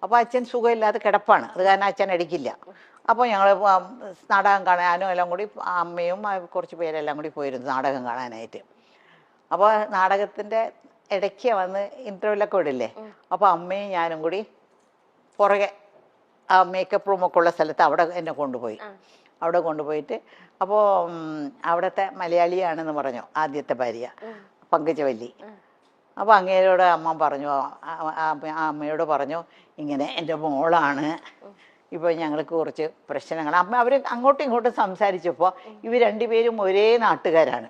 അപ്പോൾ അച്ഛൻ സുഖമില്ലാതെ കിടപ്പാണ്, അത് കാരണം അച്ഛൻ അടിക്കില്ല. അപ്പോൾ ഞങ്ങൾ നാടകം കാണാനും എല്ലാം കൂടി അമ്മയും കുറച്ച് പേരെല്ലാം കൂടി പോയിരുന്നു നാടകം കാണാനായിട്ട്. അപ്പോൾ നാടകത്തിൻ്റെ ഇടയ്ക്ക് വന്ന് ഇൻ്റർവെല്ലൊക്കെ വിടില്ലേ, അപ്പോൾ അമ്മയും ഞാനും കൂടി പുറകെ ആ മേക്കപ്പ് റൂമൊക്കെ ഉള്ള സ്ഥലത്ത് അവിടെ എന്നെ കൊണ്ടുപോയി. അവിടെ കൊണ്ടുപോയിട്ട് അപ്പോൾ അവിടുത്തെ മലയാളിയാണെന്ന് പറഞ്ഞു ആദ്യത്തെ ഭാര്യ പങ്കജവല്ലി. അപ്പോൾ അങ്ങേരോട് അമ്മ പറഞ്ഞു, ആ അമ്മയോട് പറഞ്ഞു, ഇങ്ങനെ എൻ്റെ മോളാണ്, ഇപ്പോൾ ഞങ്ങൾക്ക് കുറച്ച് പ്രശ്നങ്ങൾ. അമ്മ അവർ അങ്ങോട്ടും ഇങ്ങോട്ടും സംസാരിച്ചപ്പോൾ ഇവർ രണ്ടുപേരും ഒരേ നാട്ടുകാരാണ്,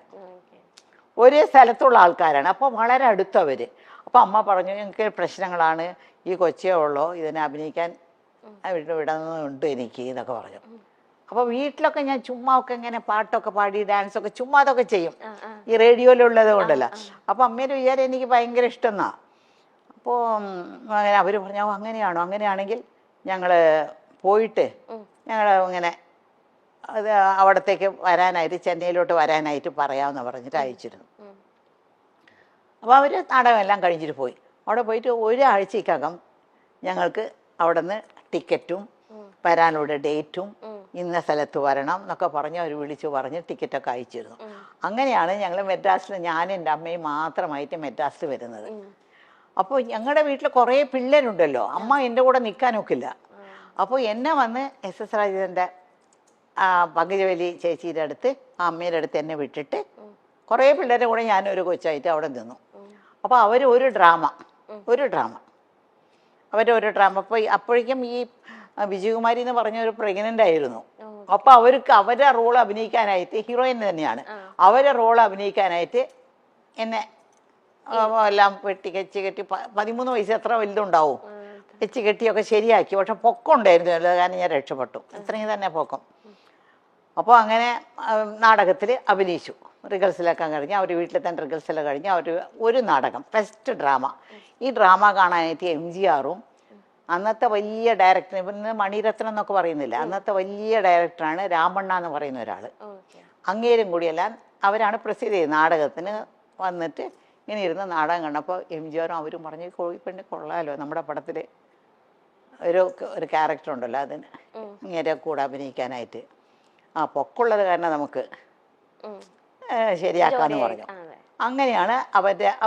ഒരേ സ്ഥലത്തുള്ള ആൾക്കാരാണ്. അപ്പോൾ വളരെ അടുത്തവർ. അപ്പോൾ അമ്മ പറഞ്ഞു, ഞങ്ങൾക്ക് പ്രശ്നങ്ങളാണ്, ഈ കൊച്ചേ ഉള്ളോ, ഇതിനെ അഭിനയിക്കാൻ വിടുന്നുണ്ട് എനിക്ക് എന്നൊക്കെ പറഞ്ഞു. അപ്പോൾ വീട്ടിലൊക്കെ ഞാൻ ചുമ്മാ ഒക്കെ ഇങ്ങനെ പാട്ടൊക്കെ പാടി ഡാൻസൊക്കെ ചുമ്മാ അതൊക്കെ ചെയ്യും, ഈ റേഡിയോയിലുള്ളത് കൊണ്ടല്ല. അപ്പോൾ അമ്മേൻ്റെ വിചാരം എനിക്ക് ഭയങ്കര ഇഷ്ടമെന്നാ. അപ്പോൾ അങ്ങനെ അവർ പറഞ്ഞു, അങ്ങനെയാണോ, അങ്ങനെയാണെങ്കിൽ ഞങ്ങൾ പോയിട്ട് ഞങ്ങൾ ഇങ്ങനെ അത് അവിടത്തേക്ക് വരാനായിട്ട് ചെന്നൈയിലോട്ട് വരാനായിട്ട് പറയാമെന്ന് പറഞ്ഞിട്ട് അയച്ചിരുന്നു. അപ്പോൾ അവർ നാടകമെല്ലാം കഴിഞ്ഞിട്ട് പോയി. അവിടെ പോയിട്ട് ഒരാഴ്ചക്കകം ഞങ്ങൾക്ക് അവിടെ നിന്ന് ടിക്കറ്റും വരാനുള്ള ഡേറ്റും ഇന്ന സ്ഥലത്ത് വരണം എന്നൊക്കെ പറഞ്ഞ് അവർ വിളിച്ചു പറഞ്ഞ് ടിക്കറ്റൊക്കെ അയച്ചിരുന്നു. അങ്ങനെയാണ് ഞങ്ങൾ മെഡ്രാസിൽ, ഞാനും എൻ്റെ അമ്മയും മാത്രമായിട്ട് മെഡ്രാസിൽ വരുന്നത്. അപ്പോൾ ഞങ്ങളുടെ വീട്ടിൽ കുറേ പിള്ളേരുണ്ടല്ലോ, അമ്മ എൻ്റെ കൂടെ നിൽക്കാനൊക്കില്ല. അപ്പോൾ എന്നെ വന്ന് SS രാജേന്ദ്രൻ്റെ പങ്കജവല്ലി ചേച്ചിയുടെ അടുത്ത് ആ അമ്മയുടെ അടുത്ത് എന്നെ വിട്ടിട്ട് കുറേ പിള്ളേരുടെ കൂടെ ഞാനൊരു കൊച്ചായിട്ട് അവിടെ നിന്നു. അപ്പോൾ അവർ ഒരു ഡ്രാമ അവരുടെ ഒരു ഡ്രാമ. അപ്പോൾ അപ്പോഴേക്കും ഈ വിജയകുമാരി എന്ന് പറഞ്ഞ ഒരു പ്രഗ്നൻ്റ് ആയിരുന്നു. അപ്പോൾ അവർക്ക് അവരുടെ റോൾ അഭിനയിക്കാനായിട്ട്, ഹീറോയിൻ തന്നെയാണ്, അവരുടെ റോൾ അഭിനയിക്കാനായിട്ട് എന്നെ എല്ലാം വെച്ച് കെട്ടി 13 വയസ്സ് എത്ര വലുതുണ്ടാവും വെച്ച് കെട്ടിയൊക്കെ ശരിയാക്കി. പക്ഷെ പൊക്കം ഉണ്ടായിരുന്നു, കാരണം ഞാൻ രക്ഷപ്പെട്ടു, അത്രയും തന്നെ പൊക്കം. അപ്പോൾ അങ്ങനെ നാടകത്തിൽ അഭിനയിച്ചു. റിഹേഴ്സലൊക്കെ കഴിഞ്ഞ് അവർ വീട്ടിൽ തന്നെ റിഹേഴ്സലൊക്കെ കഴിഞ്ഞ് അവർ ഒരു നാടകം, ഫസ്റ്റ് ഡ്രാമ. ഈ ഡ്രാമ കാണാനായിട്ട് MGRും അന്നത്തെ വലിയ ഡയറക്ടർ, ഇന്ന് മണിരത്നം എന്നൊക്കെ പറയുന്നില്ല, അന്നത്തെ വലിയ ഡയറക്ടറാണ് രാമണ്ണ എന്ന് പറയുന്ന ഒരാൾ, അങ്ങേരും കൂടിയെല്ലാം അവരാണ് പ്രസിദ്ധി നാടകത്തിന് വന്നിട്ട് ഇങ്ങനെ ഇരുന്ന് നാടകം കണ്ടപ്പോൾ MGRും അവരും പറഞ്ഞു, കോഴിപ്പെണ്ണി കൊള്ളാമല്ലോ, നമ്മുടെ പടത്തിൽ ഒരു ക്യാരക്ടർ ഉണ്ടല്ലോ അതിന് ഇങ്ങനെ കൂടെ അഭിനയിക്കാനായിട്ട്, പൊക്കമുള്ളത് കാരണം നമുക്ക് ശരിയാക്കാന്ന് പറഞ്ഞു. അങ്ങനെയാണ്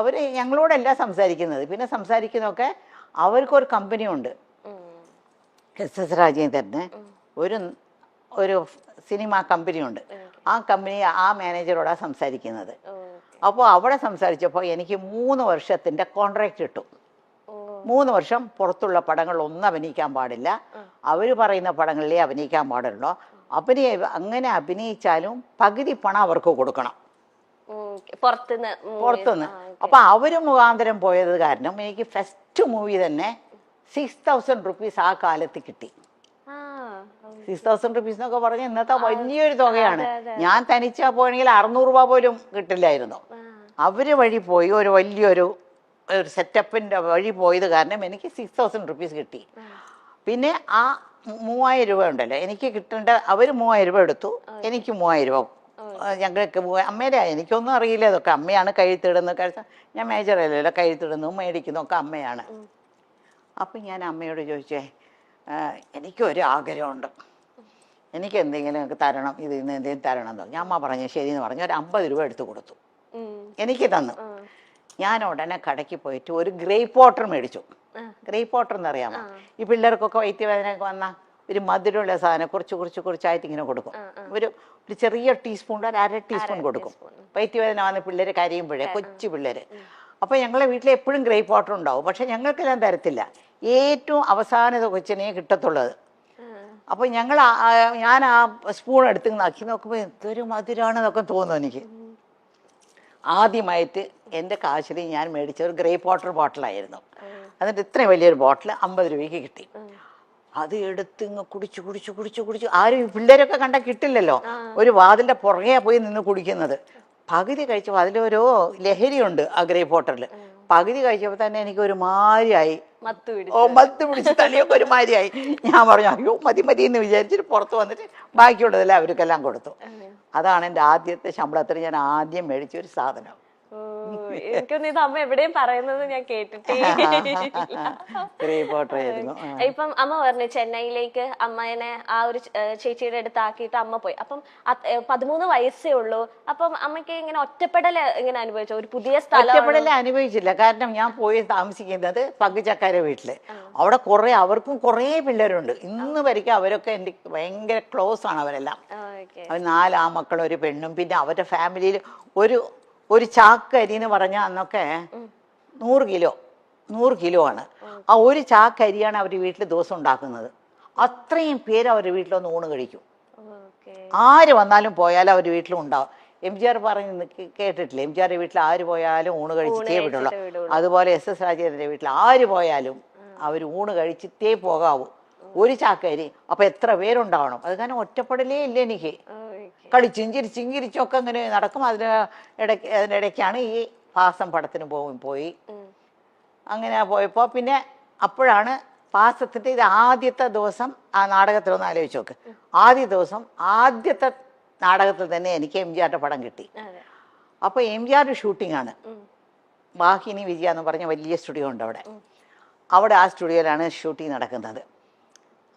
അവർ ഞങ്ങളോടെല്ലാം സംസാരിക്കുന്നത്. പിന്നെ സംസാരിക്കുന്നതൊക്കെ അവർക്കൊരു കമ്പനി ഉണ്ട്, SS രാജേന്ദ്രന് ഒരു സിനിമ കമ്പനിയുണ്ട്. ആ കമ്പനി ആ മാനേജറോടാണ് സംസാരിക്കുന്നത്. അപ്പോൾ അവിടെ സംസാരിച്ചപ്പോൾ എനിക്ക് 3 വർഷത്തിൻ്റെ കോൺട്രാക്റ്റ് കിട്ടും. 3 വർഷം പുറത്തുള്ള പടങ്ങളിലൊന്നും അഭിനയിക്കാൻ പാടില്ല, അവർ പറയുന്ന പടങ്ങളിലേ അഭിനയിക്കാൻ പാടുള്ളൂ. അങ്ങനെ അഭിനയിച്ചാലും പകുതി പണം അവർക്ക് കൊടുക്കണം പുറത്തുനിന്ന്. അപ്പൊ അവര് മുഖാന്തരം പോയത് കാരണം എനിക്ക് ഫസ്റ്റ് മൂവി തന്നെ 6,000 റുപ്പീസ് ആ കാലത്ത് കിട്ടി. 6,000 റുപ്പീസ് എന്നൊക്കെ പറഞ്ഞാൽ ഇന്നത്തെ വലിയൊരു തുകയാണ്. ഞാൻ തനിച്ചാ പോയെങ്കിൽ 600 രൂപ പോലും കിട്ടില്ലായിരുന്നു. അവര് വഴി പോയി ഒരു വലിയൊരു സെറ്റപ്പിന്റെ വഴി പോയത് കാരണം എനിക്ക് 6,000 റുപ്പീസ് കിട്ടി. പിന്നെ ആ 3,000 രൂപ ഉണ്ടല്ലോ എനിക്ക് കിട്ടേണ്ട, അവർ 3,000 രൂപ എടുത്തു, എനിക്ക് 3,000 രൂപ. ഞങ്ങൾക്ക് അമ്മേടെ, എനിക്കൊന്നും അറിയില്ല, ഇതൊക്കെ അമ്മയാണ് കഴുത്തിടുന്നത്. ഞാൻ മേജറല്ലല്ലോ, കഴുത്തിടുന്നു മേടിക്കുന്നു ഒക്കെ അമ്മയാണ്. അപ്പം ഞാൻ അമ്മയോട് ചോദിച്ചേ, എനിക്കൊരു ആഗ്രഹമുണ്ട്, എനിക്ക് എന്തെങ്കിലും തരണം, ഇത് ഇന്ന് എന്തെങ്കിലും തരണം എന്ന് പറഞ്ഞു. അമ്മ പറഞ്ഞു ശരിയെന്ന് പറഞ്ഞു. ഒരു 50 രൂപ എടുത്തു കൊടുത്തു, എനിക്ക് തന്നു. ഞാൻ ഉടനെ കടയ്ക്ക് പോയിട്ട് ഒരു ഗ്രേപ്പ് വാട്ടർ മേടിച്ചു. ഗ്രേപ്പ് വാട്ടർ എന്നറിയാമോ, ഈ പിള്ളേർക്കൊക്കെ വയറ്റുവേദനയൊക്കെ വന്നാൽ ഒരു മധുരമുള്ള സാധനം കുറച്ചായിട്ട് ഇങ്ങനെ കൊടുക്കും. ഒരു ചെറിയ ടീസ്പൂൺ, ഒരു 1/2 ടീസ്പൂൺ കൊടുക്കും. വയറ്റുവേദന വന്ന് പിള്ളേർ കരയുമ്പോഴേ, കൊച്ചു പിള്ളേർ. അപ്പോൾ ഞങ്ങളെ വീട്ടിൽ എപ്പോഴും ഗ്രേപ്പ് വാട്ടർ ഉണ്ടാവും, പക്ഷെ ഞങ്ങൾക്കെല്ലാം തരത്തില്ല, ഏറ്റവും അവസാനത്തെ കൊച്ചിനെ കിട്ടത്തുള്ളത്. അപ്പോൾ ഞാൻ ആ സ്പൂൺ എടുത്ത് നക്കി നോക്കുമ്പോൾ എന്തൊരു മധുരമാണെന്നൊക്കെ തോന്നുന്നു എനിക്ക്. ആദ്യമായിട്ട് എൻ്റെ കാശിൽ ഞാൻ മേടിച്ച ഒരു ഗ്രേപ്പ് വാട്ടർ ബോട്ടിലായിരുന്നു. എന്നിട്ട് ഇത്രയും വലിയൊരു ബോട്ടിൽ 50 രൂപയ്ക്ക് കിട്ടി. അത് എടുത്ത് ഇങ്ങ് കുടിച്ചു. ആരും പിള്ളേരൊക്കെ കണ്ടാൽ കിട്ടില്ലല്ലോ, ഒരു വാതിലിൻ്റെ പുറകെ പോയി നിന്ന് കുടിക്കുന്നത്. പകുതി കഴിച്ചപ്പോൾ അതിലൊരു ലഹരിയുണ്ട് ആ ഗ്രേപ്പ് വാട്ടറിൽ. പകുതി കഴിച്ചപ്പോൾ തന്നെ എനിക്ക് ഒരു മാരിയായി, മത്ത് പിടിച്ച് തലയൊക്കെ ഒരു മാരിയായി. ഞാൻ പറഞ്ഞു അയ്യോ മതി എന്ന് വിചാരിച്ചിട്ട് പുറത്ത് വന്നിട്ട് ബാക്കിയുള്ളതെല്ലാം അവർക്കെല്ലാം കൊടുത്തു. അതാണ് എൻ്റെ ആദ്യത്തെ ശമ്പളത്തിൽ ഞാൻ ആദ്യം മേടിച്ചൊരു സാധനം. എനിക്കൊന്നും ഇത് അമ്മ എവിടെയും പറയുന്നത് ഞാൻ കേട്ടിട്ടേ ഇപ്പം അമ്മ പറഞ്ഞു ചെന്നൈയിലേക്ക് അമ്മേനെ ആ ഒരു ചേച്ചിയുടെ അടുത്ത് ആക്കിയിട്ട് അമ്മ പോയി. അപ്പം 13 വയസ്സേ ഉള്ളൂ. അപ്പം അമ്മയ്ക്ക് ഇങ്ങനെ ഒറ്റപ്പെടൽ ഇങ്ങനെ അനുഭവിച്ചോ? ഒരു പുതിയ സ്ഥലം ഒറ്റപ്പെടൽ അനുഭവിച്ചില്ല. കാരണം ഞാൻ പോയി താമസിക്കുന്നത് പങ്കുചക്കാരെ വീട്ടില്. അവിടെ അവർക്കും കുറേ പിള്ളേരുണ്ട്. ഇന്ന് വരെയ്ക്കും അവരൊക്കെ എൻ്റെ ഭയങ്കര ക്ലോസ് ആണ് അവരെല്ലാം. അവർ 4 ആമക്കളും ഒരു പെണ്ണും. പിന്നെ അവരുടെ ഫാമിലിയിൽ ഒരു ചാക്ക് അരി എന്ന് പറഞ്ഞാൽ അന്നൊക്കെ 100 കിലോ ആണ്. ആ ഒരു ചാക്ക് അരിയാണ് അവർ വീട്ടിൽ ദിവസം ഉണ്ടാക്കുന്നത്. അത്രയും പേര് അവരുടെ വീട്ടിലൊന്ന് ഊണ് കഴിക്കും. ആര് വന്നാലും പോയാലും അവർ വീട്ടിലും ഉണ്ടാവും. എംജിആർ പറഞ്ഞ് കേട്ടിട്ടില്ല, എംജിആറുടെ വീട്ടിൽ ആര് പോയാലും ഊണ് കഴിച്ചിട്ടേ വിടുള്ളൂ. അതുപോലെ SS രാജേന്ദ്രന്റെ വീട്ടിൽ ആര് പോയാലും അവർ ഊണ് കഴിച്ചിട്ടേ പോകാവൂ. ഒരു ചാക്കരി. അപ്പൊ എത്ര പേരുണ്ടാവണം. അത് കാരണം ഒറ്റപ്പെടലേ ഇല്ല എനിക്ക്. കളിച്ചും ചിരിച്ചൊക്കെ അങ്ങനെ നടക്കും. അതിൻ്റെ ഇടയ്ക്കാണ് ഈ പാസം പടത്തിന് പോയി. അങ്ങനെ പോയപ്പോ പിന്നെ അപ്പോഴാണ് പാസത്തിന്റെ ഇത് ആദ്യത്തെ ദിവസം ആ നാടകത്തിലൊന്ന് ആലോചിച്ച് നോക്ക്. ആദ്യത്തെ നാടകത്തിൽ തന്നെ എനിക്ക് എംജിആറിന്റെ പടം കിട്ടി. അപ്പൊ എംജിആറിന്റെ ഷൂട്ടിംഗ് ആണ്. വാഹിനി വിജയ എന്ന് പറഞ്ഞ വലിയ സ്റ്റുഡിയോ ഉണ്ട് അവിടെ. ആ സ്റ്റുഡിയോയിലാണ് ഷൂട്ടിംഗ് നടക്കുന്നത്.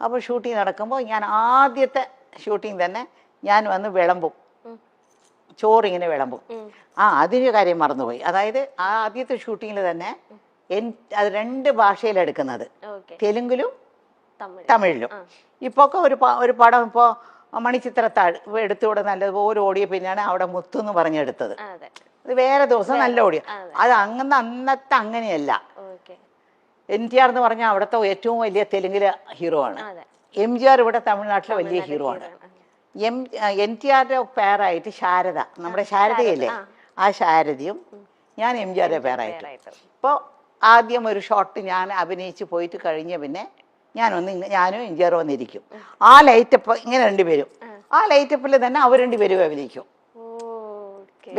അപ്പോൾ ഷൂട്ടിംഗ് നടക്കുമ്പോൾ ഞാൻ ആദ്യത്തെ ഷൂട്ടിംഗ് തന്നെ ഞാൻ വന്ന് വിളമ്പും, ചോറിങ്ങനെ വിളമ്പും. അതിൻ്റെ കാര്യം മറന്നുപോയി. അതായത് ആ ആദ്യത്തെ ഷൂട്ടിങ്ങിൽ തന്നെ അത് 2 ഭാഷയിലെടുക്കുന്നത്, തെലുങ്കിലും തമിഴിലും. ഇപ്പോൾ ഒക്കെ ഒരു പടം ഇപ്പോൾ മണിച്ചിത്രത്താഴ് എടുത്തുകൂടെ നല്ലതുപോലെ ഓടിയ പിന്നെയാണ് അവിടെ മുത്തു എന്ന് പറഞ്ഞെടുത്തത്. അത് വേറെ ദിവസം നല്ല ഓടിയ. അത് അന്നത്തെ അങ്ങനെയല്ല. NTR എന്ന് പറഞ്ഞാൽ അവിടുത്തെ ഏറ്റവും വലിയ തെലുങ്കിലെ ഹീറോ ആണ്. MGR ഇവിടെ തമിഴ്നാട്ടിലെ വലിയ ഹീറോ ആണ്. NTRന്റെ പേരായിട്ട് ശാരദ, നമ്മുടെ ശാരദയല്ലേ, ആ ശാരദയും ഞാൻ MGRന്റെ പേരായിട്ട്. ഇപ്പോൾ ആദ്യം ഒരു ഷോട്ട് ഞാൻ അഭിനയിച്ച് പോയിട്ട് കഴിഞ്ഞ പിന്നെ ഞാനും MGR വന്നിരിക്കും. ആ ലൈറ്റപ്പ് ഇങ്ങനെ 2 പേരും ആ ലൈറ്റപ്പിൽ തന്നെ അവർ 2 പേരും അഭിനയിക്കും.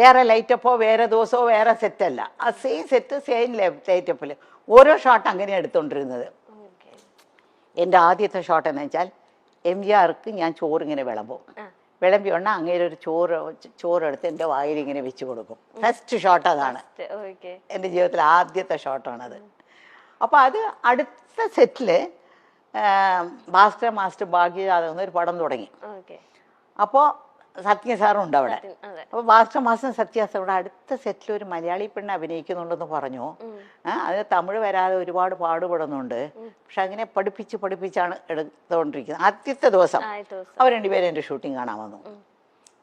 വേറെ ലൈറ്റപ്പോ വേറെ ദിവസമോ വേറെ സെറ്റല്ല. ആ സെയിം സെറ്റ് സെയിം ലൈറ്റപ്പിൽ ഓരോ ഷോട്ട് അങ്ങനെ എടുത്തോണ്ടിരുന്നത്. എൻ്റെ ആദ്യത്തെ ഷോട്ട് എന്ന് വെച്ചാൽ MGRക്ക് ഞാൻ ചോറിങ്ങനെ വിളമ്പി ഉണ്ണ അങ്ങേരെ ഒരു ചോറെടുത്ത് എൻ്റെ വായിൽ ഇങ്ങനെ വെച്ച് കൊടുക്കും. ഫസ്റ്റ് ഷോട്ട് അതാണ്. എൻ്റെ ജീവിതത്തിലെ ആദ്യത്തെ ഷോട്ടാണത്. അപ്പോൾ അത് അടുത്ത സെറ്റില് ഭാസ്കര മാസ്റ്റർ ഭാഗ്യജാതകം ഒരു പടം തുടങ്ങി. അപ്പോൾ സത്യ സാറും ഉണ്ട് അവിടെ. അപ്പോൾ ഭാസ്കര മാസ്റ്റർ സത്യ സാറുടെ അടുത്ത സെറ്റിൽ ഒരു മലയാളി പെണ്ണ് അഭിനയിക്കുന്നുണ്ടെന്ന് പറഞ്ഞു. അത് തമിഴ് വരാതെ ഒരുപാട് പാടുപെടുന്നുണ്ട്. പക്ഷെ അങ്ങനെ പഠിപ്പിച്ചാണ് എടുത്തുകൊണ്ടിരിക്കുന്നത്. ആദ്യത്തെ ദിവസം അവർ 2 പേരും എൻ്റെ ഷൂട്ടിങ് കാണാൻ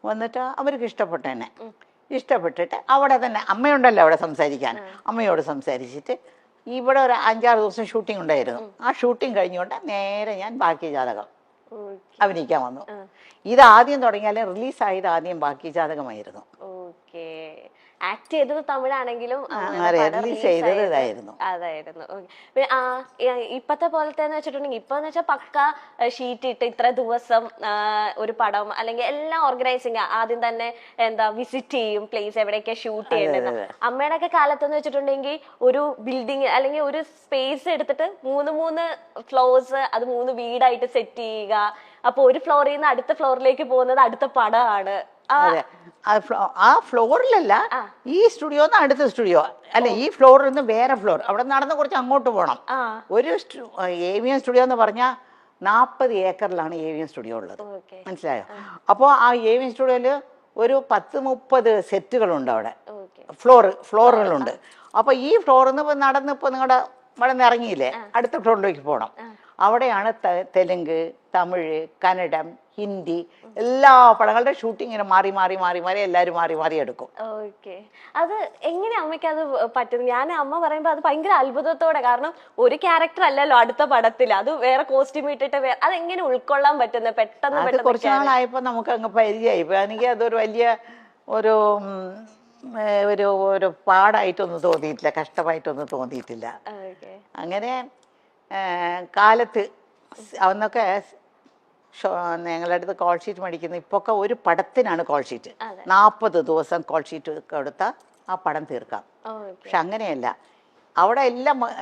വന്നിട്ട് അവർക്ക് ഇഷ്ടപ്പെട്ടിട്ട് അവിടെ തന്നെ അമ്മയുണ്ടല്ലോ അവിടെ സംസാരിക്കാൻ, അമ്മയോട് സംസാരിച്ചിട്ട് ഇവിടെ ഒരു 5-6 ദിവസം ഷൂട്ടിംഗ് ഉണ്ടായിരുന്നു. ആ ഷൂട്ടിംഗ് കഴിഞ്ഞുകൊണ്ട് നേരെ ഞാൻ ഭാഗ്യജാതകം അഭിനയിക്കാൻ വന്നു. ഇത് ആദ്യം തുടങ്ങിയാലും റിലീസായത് ആദ്യം ഭാഗ്യജാതകമായിരുന്നു. ആക്ട് ചെയ്തത് തമിഴാണെങ്കിലും അതായിരുന്നു. ഇപ്പത്തെ പോലത്തെ വെച്ചിട്ടുണ്ടെങ്കിൽ ഇപ്പൊന്ന് വെച്ചാൽ പക്ക ഷീറ്റ് ഇട്ട് ഇത്ര ദിവസം ഒരു പടം അല്ലെങ്കിൽ എല്ലാം ഓർഗനൈസിങ് ആദ്യം തന്നെ വിസിറ്റ് ചെയ്യും പ്ലേസ് എവിടെയൊക്കെ ഷൂട്ട് ചെയ്യേണ്ടത്. അമ്മയുടെ ഒക്കെ കാലത്തെന്ന് വെച്ചിട്ടുണ്ടെങ്കിൽ ഒരു ബിൽഡിങ് അല്ലെങ്കിൽ ഒരു സ്പേസ് എടുത്തിട്ട് 3 ഫ്ലോർസ് അത് 3 വീടായിട്ട് സെറ്റ് ചെയ്യുക. അപ്പൊ ഒരു ഫ്ലോറിൽ നിന്ന് അടുത്ത ഫ്ലോറിലേക്ക് പോകുന്നത് അടുത്ത പടമാണ്. ആ ഫ്ലോറിലല്ല, ഈ സ്റ്റുഡിയോ അടുത്ത സ്റ്റുഡിയോ അല്ല, ഈ ഫ്ലോറിൽ നിന്ന് വേറെ ഫ്ലോർ, അവിടെ നടന്ന് കുറച്ച് അങ്ങോട്ട് പോകണം. ഒരു AVM സ്റ്റുഡിയോ എന്ന് പറഞ്ഞാൽ 40 ഏക്കറിലാണ് AVM സ്റ്റുഡിയോ ഉള്ളത്. മനസ്സിലായോ? അപ്പോൾ ആ AVM സ്റ്റുഡിയോയില് ഒരു 10-30 സെറ്റുകളുണ്ട് അവിടെ, ഫ്ലോറുകളുണ്ട്. അപ്പൊ ഈ ഫ്ലോറിൽ നിന്ന് നടന്നിപ്പോ നിങ്ങളുടെ ഇവിടെ നിന്ന് ഇറങ്ങിയില്ലേ, അടുത്ത ഫ്ലോറിലേക്ക് പോകണം. അവിടെയാണ് തെലുങ്ക്, തമിഴ്, കന്നഡം, ഹിന്ദി എല്ലാ പടങ്ങളുടെ ഷൂട്ടിങ്ങിന് മാറി എല്ലാവരും മാറി എടുക്കും. അത് എങ്ങനെ അമ്മയ്ക്ക് അത് പറ്റുന്നു? ഞാൻ അമ്മ പറയുമ്പോ അത് ഭയങ്കര അത്ഭുതത്തോടെ, കാരണം ഒരു ക്യാരക്ടർ അല്ലല്ലോ അടുത്ത പടത്തിൽ, അത് വേറെ കോസ്റ്റ്യൂം ഇട്ടിട്ട് അതെങ്ങനെ ഉൾക്കൊള്ളാൻ പറ്റുന്നത്? പെട്ടെന്ന് കുറച്ചു നാളായപ്പോ നമുക്ക് അങ്ങ് പരിചയമായി. എനിക്ക് അതൊരു വലിയ ഒരു ഒരു പാടായിട്ടൊന്നും തോന്നിയിട്ടില്ല, കഷ്ടമായിട്ടൊന്നും തോന്നിയിട്ടില്ല. അങ്ങനെ കാലത്ത് അന്നൊക്കെ ഞങ്ങളുടെ അടുത്ത് കോൾ ഷീറ്റ് മേടിക്കുന്നു. ഇപ്പൊക്കെ ഒരു പടത്തിനാണ് കോൾ ഷീറ്റ്. 40 ദിവസം കോൾ ഷീറ്റ് കൊടുത്താൽ ആ പടം തീർക്കാം. പക്ഷെ അങ്ങനെയല്ല, അവിടെ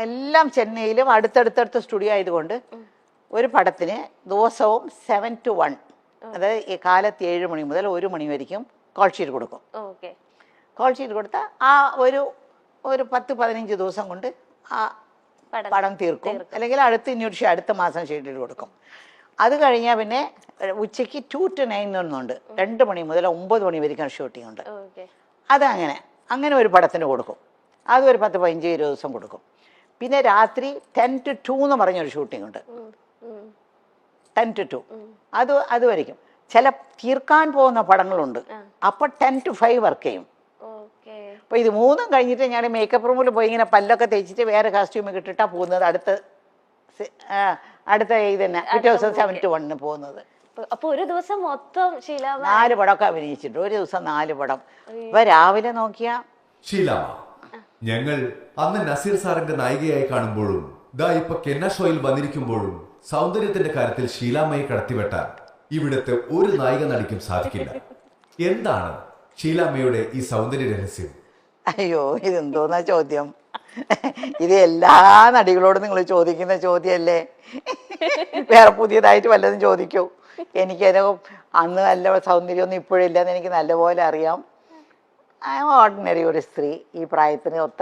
എല്ലാം ചെന്നൈയിലും അടുത്തടുത്തടുത്ത സ്റ്റുഡിയോ ആയതുകൊണ്ട് ഒരു പടത്തിന് ദിവസവും 7 to 1, അതായത് കാലത്ത് 7 മണി മുതൽ 1 മണി വരെയും കോൾ ഷീറ്റ് കൊടുക്കും. കോൾ ഷീറ്റ് കൊടുത്താൽ ആ ഒരു 10-15 ദിവസം കൊണ്ട് ആ പടം തീർക്കും. അല്ലെങ്കിൽ അടുത്ത മാസം ഷെഡ്യൂൾ കൊടുക്കും. അത് കഴിഞ്ഞാൽ പിന്നെ ഉച്ചയ്ക്ക് 2 to 9 എന്നുണ്ട്, 2 മണി മുതൽ 9 മണി വരെയും ഷൂട്ടിംഗ് ഉണ്ട്. അങ്ങനെ ഒരു പടത്തിന് കൊടുക്കും. അത് ഒരു 10-15-20 ദിവസം കൊടുക്കും. പിന്നെ രാത്രി 10 to 2 എന്ന് പറഞ്ഞൊരു ഷൂട്ടിംഗ് ഉണ്ട്, 10 to 2. അത് വരയ്ക്കും. ചില തീർക്കാൻ പോകുന്ന പടങ്ങളുണ്ട്, അപ്പം 10 to 5 വർക്ക് ചെയ്യും. അപ്പോൾ ഇത് 3 കഴിഞ്ഞിട്ട് ഞാൻ മേക്കപ്പ് റൂമിൽ പോയി ഇങ്ങനെ പല്ലൊക്കെ തേച്ചിട്ട് വേറെ കോസ്റ്റ്യൂമൊക്കെ ഇട്ടിട്ടാണ് പോകുന്നത്. അടുത്ത ഇത് തന്നെ പിറ്റേ ദിവസം 7 to 1 പോകുന്നത്. അപ്പൊ ഒരു ദിവസം മൊത്തം 4 പടമൊക്കെ അഭിനയിച്ചിട്ടുണ്ട്. ഒരു ദിവസം 4 പടം. ഇപ്പൊ രാവിലെ നോക്കിയാ ഷീലാമ്മ, ഞങ്ങൾ അന്ന് നസീർ സാറിന്റെ നായികയായി കാണുമ്പോഴും ഇപ്പൊ കെന്ന ഷോയിൽ വന്നിരിക്കുമ്പോഴും സൗന്ദര്യത്തിന്റെ കാര്യത്തിൽ ഷീലാമ്മയെ കടത്തിവെട്ടാൻ ഇവിടുത്തെ ഒരു നായിക നടിക്കും സാധിക്കില്ല. എന്താണ് ഷീലാമ്മയുടെ ഈ സൗന്ദര്യ രഹസ്യം? അയ്യോ, ഇതെന്തോന്നാ ചോദ്യം? ഇത് എല്ലാ നടികളോടും നിങ്ങൾ ചോദിക്കുന്ന ചോദ്യമല്ലേ? വേറെ പുതിയതായിട്ട് വല്ലതും ചോദിക്കൂ. എനിക്കത് അന്ന് നല്ല സൗന്ദര്യമൊന്നും ഇപ്പോഴില്ലെന്ന് എനിക്ക് നല്ലപോലെ അറിയാം. ഓർഡിനറി ഒരു സ്ത്രീ, ഈ പ്രായത്തിന് ഒത്ത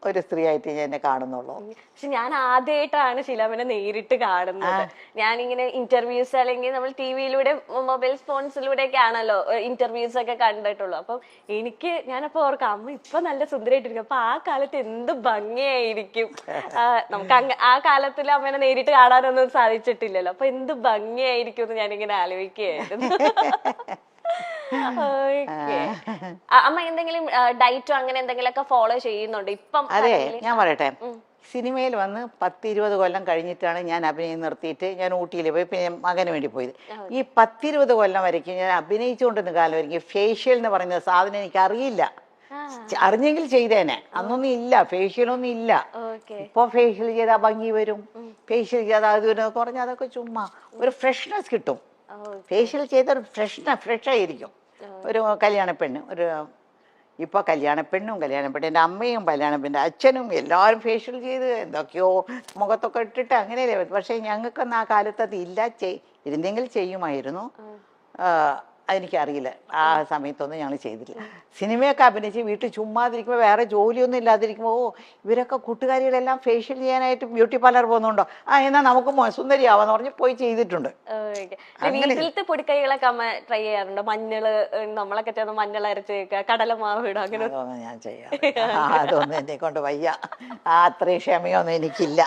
ഒരു സ്ത്രീ ആയിട്ട് ഞാൻ എന്നെ കാണുന്നുള്ളൂ. പക്ഷെ ഞാൻ ആദ്യമായിട്ടാണ് ഷീലാമ്മനെ നേരിട്ട് കാണുന്നത്. ഞാനിങ്ങനെ ഇന്റർവ്യൂസ് അല്ലെങ്കിൽ നമ്മൾ ടിവിയിലൂടെ മൊബൈൽ ഫോൺസിലൂടെ ഒക്കെ ആണല്ലോ ഇന്റർവ്യൂസ് ഒക്കെ കണ്ടിട്ടുള്ളൂ. അപ്പം ഞാനപ്പോ ഓർക്കാം, അമ്മ ഇപ്പൊ നല്ല സുന്ദരമായിട്ടിരിക്കും, അപ്പൊ ആ കാലത്ത് എന്ത് ഭംഗിയായിരിക്കും. നമുക്ക് ആ കാലത്തിൽ അമ്മേനെ നേരിട്ട് കാണാനൊന്നും സാധിച്ചിട്ടില്ലല്ലോ, അപ്പൊ എന്ത് ഭംഗിയായിരിക്കും എന്ന് ഞാനിങ്ങനെ ആലോചിക്കുകയായിരുന്നു. അമ്മ എന്തെങ്കിലും ഡയറ്റോ അങ്ങനെ എന്തെങ്കിലുമൊക്കെ ഫോളോ ചെയ്യുന്നുണ്ട് ഇപ്പം? അതെ, ഞാൻ പറയട്ടെ, സിനിമയിൽ വന്ന് 10-20 കൊല്ലം കഴിഞ്ഞിട്ടാണ് ഞാൻ അഭിനയം നിർത്തിയിട്ട് ഞാൻ ഊട്ടിയിൽ പോയി, പിന്നെ മകന് വേണ്ടി പോയത്. ഈ 10-20 കൊല്ലം വരയ്ക്കും ഞാൻ അഭിനയിച്ചുകൊണ്ടിരുന്ന കാലം വരയ്ക്കും ഫേഷ്യൽ എന്ന് പറയുന്ന സാധനം എനിക്ക് അറിയില്ല. അറിഞ്ഞെങ്കിൽ ചെയ്തേനെ. അന്നൊന്നും ഇല്ല, ഫേഷ്യലൊന്നും ഇല്ല. ഇപ്പൊ ഫേഷ്യൽ ചെയ്താൽ ഭംഗി വരും, ഫേഷ്യൽ ചെയ്താൽ അത് കുറഞ്ഞ അതൊക്കെ ചുമ്മാ ഒരു ഫ്രഷ്നെസ് കിട്ടും. ഫേഷ്യൽ ചെയ്ത ഒരു ഫ്രഷ് ആയിരിക്കും. ഒരു കല്യാണ പെണ്ണ്, ഇപ്പോൾ കല്യാണ പെണ്ണിൻ്റെ അമ്മയും കല്യാണ പെണ്ണിൻ്റെ അച്ഛനും എല്ലാവരും ഫേഷ്യൽ ചെയ്ത് എന്തൊക്കെയോ മുഖത്തൊക്കെ ഇട്ടിട്ട് അങ്ങനെയല്ലേ. പക്ഷേ ഞങ്ങൾക്കൊന്നും ആ കാലത്ത് അത് ഇല്ല. ഇരുന്നെങ്കിൽ ചെയ്യുമായിരുന്നു. അതെനിക്കറിയില്ല, ആ സമയത്തൊന്നും ഞങ്ങൾ ചെയ്തില്ല. സിനിമയൊക്കെ അഭിനയിച്ച് വീട്ടിൽ ചുമ്മാതിരിക്കുമ്പോൾ വേറെ ജോലിയൊന്നും ഇല്ലാതിരിക്കുമ്പോൾ ഇവരൊക്കെ കൂട്ടുകാരികളെല്ലാം ഫേഷ്യൽ ചെയ്യാനായിട്ട് ബ്യൂട്ടി പാർലർ പോകുന്നുണ്ടോ, എന്നാൽ നമുക്ക് സുന്ദരിയാവാന്ന് പറഞ്ഞ് പോയി ചെയ്തിട്ടുണ്ട്. വീട്ടിലത്തെ പൊടിക്കൈകളൊക്കെ അമ്മ ട്രൈ ചെയ്യാറുണ്ടോ? മഞ്ഞള്, നമ്മളൊക്കെ ചേർന്ന് മഞ്ഞൾ അരച്ച് വെക്കുക, കടലമാവ് ഇടുക, അങ്ങനെ അതൊന്നും ഞാൻ ചെയ്യാം. അതൊന്നും എന്നെ കൊണ്ട് വയ്യ. അത്രയും ക്ഷമയൊന്നും എനിക്കില്ല.